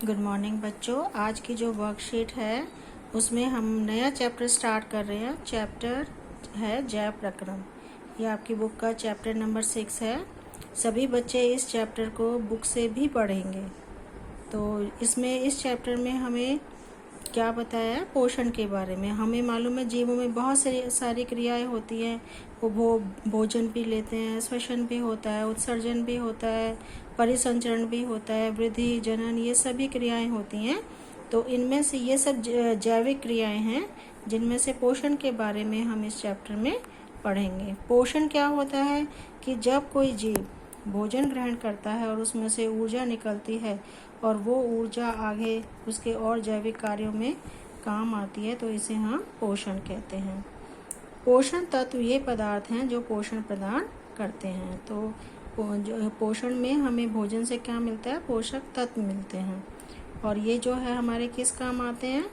Good morning बच्चों। आज की जो वर्कशीट है उसमें हम नया चैप्टर स्टार्ट कर रहे हैं। चैप्टर है जैव प्रक्रम। ये आपकी बुक का चैप्टर नंबर 6 है। सभी बच्चे इस चैप्टर को बुक से भी पढ़ेंगे। तो इसमें इस चैप्टर में हमें क्या बताया है, पोषण के बारे में। हमें मालूम है जीवों में बहुत सारी क्रियाएं होती हैं। वो भोजन भी लेते हैं, श्वसन भी होता है, उत्सर्जन भी होता है, परिसंचरण भी होता है, वृद्धि, जनन, ये सभी क्रियाएं होती हैं। तो इनमें से ये सब जैविक क्रियाएं हैं जिनमें से पोषण के बारे में हम इस चैप्टर में पढ़ेंगे। पोषण क्या होता है कि जब कोई जीव भोजन ग्रहण करता है और उसमें से ऊर्जा निकलती है और वो ऊर्जा आगे उसके और जैविक कार्यों में काम आती है, तो इसे हम पोषण कहते हैं। पोषण तत्व ये पदार्थ हैं जो पोषण प्रदान करते हैं। तो पोषण में हमें भोजन से क्या मिलता है, पोषक तत्व मिलते हैं। और ये जो है हमारे किस काम आते हैं,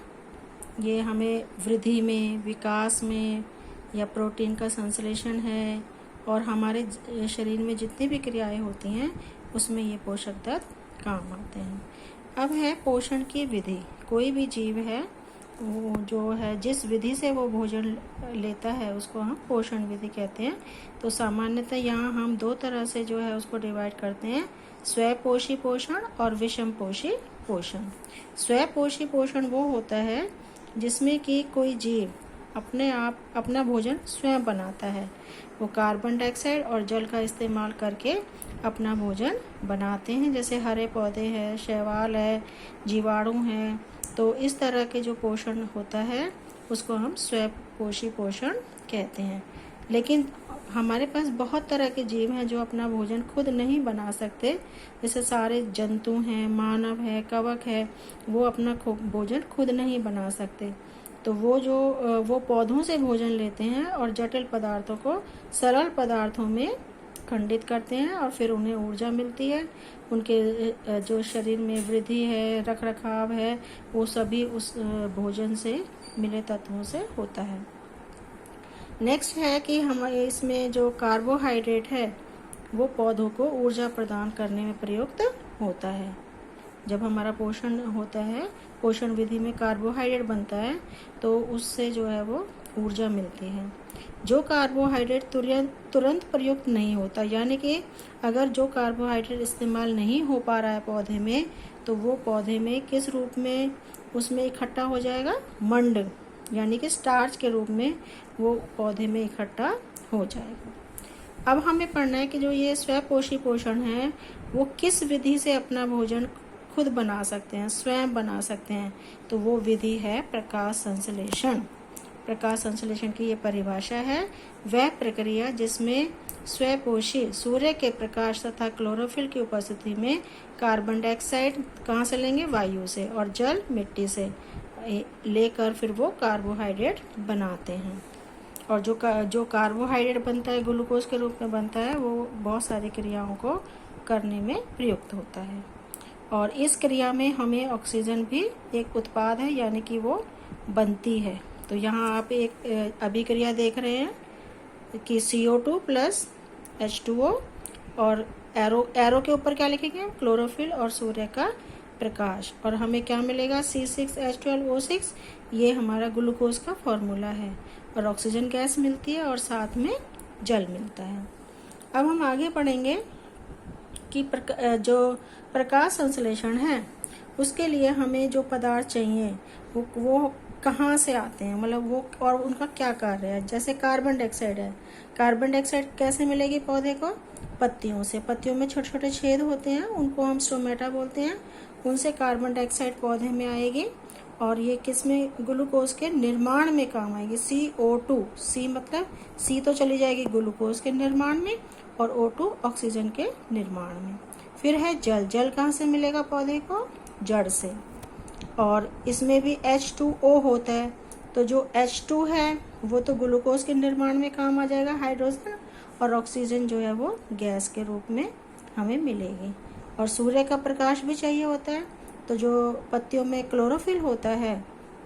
ये हमें वृद्धि में, विकास में, या प्रोटीन का संश्लेषण है, और हमारे शरीर में जितनी भी क्रियाएं होती हैं उसमें ये पोषक तत्व काम आते हैं। अब है पोषण की विधि। कोई भी जीव है वो जो है जिस विधि से वो भोजन लेता है उसको हम पोषण विधि कहते हैं। तो सामान्यतः यहाँ हम दो तरह से जो है उसको डिवाइड करते हैं, स्वपोषी पोषण और विषमपोषी पोषण। स्वपोषी पोषण वो होता है जिसमें कि कोई जीव अपने आप अपना भोजन स्वयं बनाता है। वो कार्बन डाइऑक्साइड और जल का इस्तेमाल करके अपना भोजन बनाते हैं। जैसे हरे पौधे हैं, शैवाल है, जीवाणु हैं। तो इस तरह के जो पोषण होता है उसको हम स्वपोषी पोषण कहते हैं। लेकिन हमारे पास बहुत तरह के जीव हैं जो अपना भोजन खुद नहीं बना सकते। जैसे सारे जंतु हैं, मानव है, कवक है, वो अपना भोजन खुद नहीं बना सकते। तो वो पौधों से भोजन लेते हैं और जटिल पदार्थों को सरल पदार्थों में खंडित करते हैं और फिर उन्हें ऊर्जा मिलती है। उनके जो शरीर में वृद्धि है, रख रखाव है, वो सभी उस भोजन से मिले तत्वों से होता है। नेक्स्ट है कि हम इसमें जो कार्बोहाइड्रेट है वो पौधों को ऊर्जा प्रदान करने में प्रयुक्त होता है। जब हमारा पोषण होता है, पोषण विधि में कार्बोहाइड्रेट बनता है तो उससे जो है वो ऊर्जा मिलती है। जो कार्बोहाइड्रेट तुरंत प्रयुक्त नहीं होता, यानी कि अगर जो कार्बोहाइड्रेट इस्तेमाल नहीं हो पा रहा है पौधे में, तो वो पौधे में किस रूप में उसमें इकट्ठा हो जाएगा, मंड, यानी कि स्टार्च के रूप में वो पौधे में इकट्ठा हो जाएगा। अब हमें पढ़ना है कि जो ये स्वपोषी पोषण है वो किस विधि से अपना भोजन खुद बना सकते हैं, स्वयं बना सकते हैं। तो वो विधि है प्रकाश संश्लेषण। प्रकाश संश्लेषण की ये परिभाषा है, वह प्रक्रिया जिसमें स्वपोषी सूर्य के प्रकाश तथा क्लोरोफिल की उपस्थिति में कार्बन डाइऑक्साइड कहाँ से लेंगे, वायु से, और जल मिट्टी से लेकर फिर वो कार्बोहाइड्रेट बनाते हैं। और जो कार्बोहाइड्रेट बनता है, ग्लूकोज के रूप में बनता है, वो बहुत सारी क्रियाओं को करने में प्रयुक्त होता है। और इस क्रिया में हमें ऑक्सीजन भी एक उत्पाद है, यानी कि वो बनती है। तो यहाँ आप एक अभिक्रिया देख रहे हैं कि CO2 प्लस H2O, और एरो के ऊपर क्या लिखेंगे, क्लोरोफिल और सूर्य का प्रकाश, और हमें क्या मिलेगा, C6H12O6। ये हमारा ग्लूकोज का फॉर्मूला है। और ऑक्सीजन गैस मिलती है और साथ में जल मिलता है। अब हम आगे पढ़ेंगे कि जो प्रकाश संश्लेषण है उसके लिए हमें जो पदार्थ चाहिए वो कहाँ से आते हैं, मतलब वो और उनका क्या कार्य है। जैसे कार्बन डाइऑक्साइड है, कार्बन डाइऑक्साइड कैसे मिलेगी पौधे को, पत्तियों से। पत्तियों में छोटे छोटे छेद होते हैं, उनको हम स्टोमेटा बोलते हैं। उनसे कार्बन डाइऑक्साइड पौधे में आएगी और ये किसमें, ग्लूकोज के निर्माण में काम आएगी। CO2, C मतलब C तो चली जाएगी ग्लूकोज के निर्माण में और O2 ऑक्सीजन के निर्माण में। फिर है जल। जल कहाँ से मिलेगा पौधे को, जड़ से। और इसमें भी H2O होता है। तो जो H2 है वो तो ग्लूकोज के निर्माण में काम आ जाएगा, हाइड्रोजन, और ऑक्सीजन जो है वो गैस के रूप में हमें मिलेगी। और सूर्य का प्रकाश भी चाहिए होता है। तो जो पत्तियों में क्लोरोफिल होता है,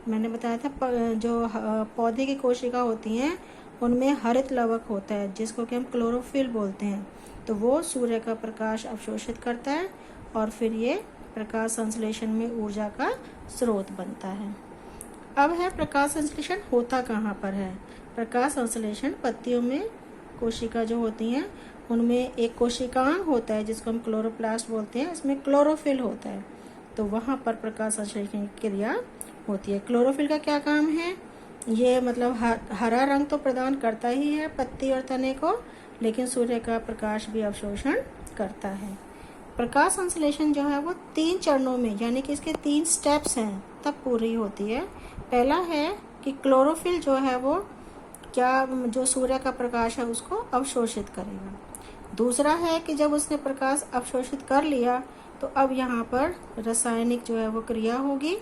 मैंने बताया था जो पौधे की कोशिका होती हैं उनमें हरित लवक होता है जिसको कि हम क्लोरोफिल बोलते हैं। तो वो सूर्य का प्रकाश अवशोषित करता है और फिर ये प्रकाश संश्लेषण में ऊर्जा का स्रोत बनता है। अब है प्रकाश संश्लेषण होता कहाँ पर है। प्रकाश संश्लेषण पत्तियों में कोशिका जो होती हैं उनमें एक कोशिकांग होता है जिसको हम क्लोरोप्लास्ट बोलते हैं, इसमें क्लोरोफिल होता है, तो वहाँ पर प्रकाश संश्लेषण की क्रिया होती है। क्लोरोफिल का क्या काम है, ये मतलब हरा रंग तो प्रदान करता ही है पत्ती और तने को, लेकिन सूर्य का प्रकाश भी अवशोषण करता है। प्रकाश संश्लेषण जो है वो 3 चरणों में, यानी कि इसके 3 स्टेप्स हैं, तब पूरी होती है। पहला है कि क्लोरोफिल जो है वो क्या जो सूर्य का प्रकाश है उसको अवशोषित करेगा। दूसरा है कि जब उसने प्रकाश अवशोषित कर लिया तो अब यहाँ पर रासायनिक जो है वो क्रिया होगी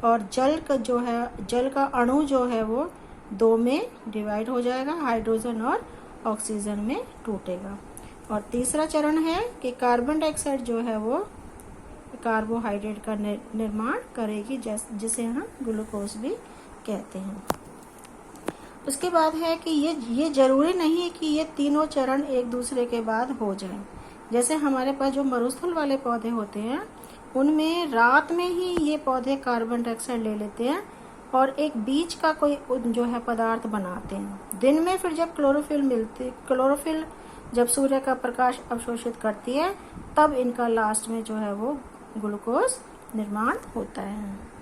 और जल का अणु जो है वो 2 में डिवाइड हो जाएगा, हाइड्रोजन और ऑक्सीजन में टूटेगा। और तीसरा चरण है कि कार्बन डाइऑक्साइड जो है वो कार्बोहाइड्रेट का निर्माण करेगी, जिसे हम ग्लूकोज भी कहते हैं। उसके बाद है कि ये जरूरी नहीं कि ये तीनों चरण एक दूसरे के बाद हो जाएं। जैसे हमारे पास जो मरुस्थल वाले पौधे होते हैं उनमें रात में ही ये पौधे कार्बन डाइऑक्साइड ले लेते हैं और एक बीज का कोई जो है पदार्थ बनाते हैं। दिन में फिर जब क्लोरोफिल जब सूर्य का प्रकाश अवशोषित करती है तब इनका लास्ट में जो है वो ग्लूकोज निर्माण होता है।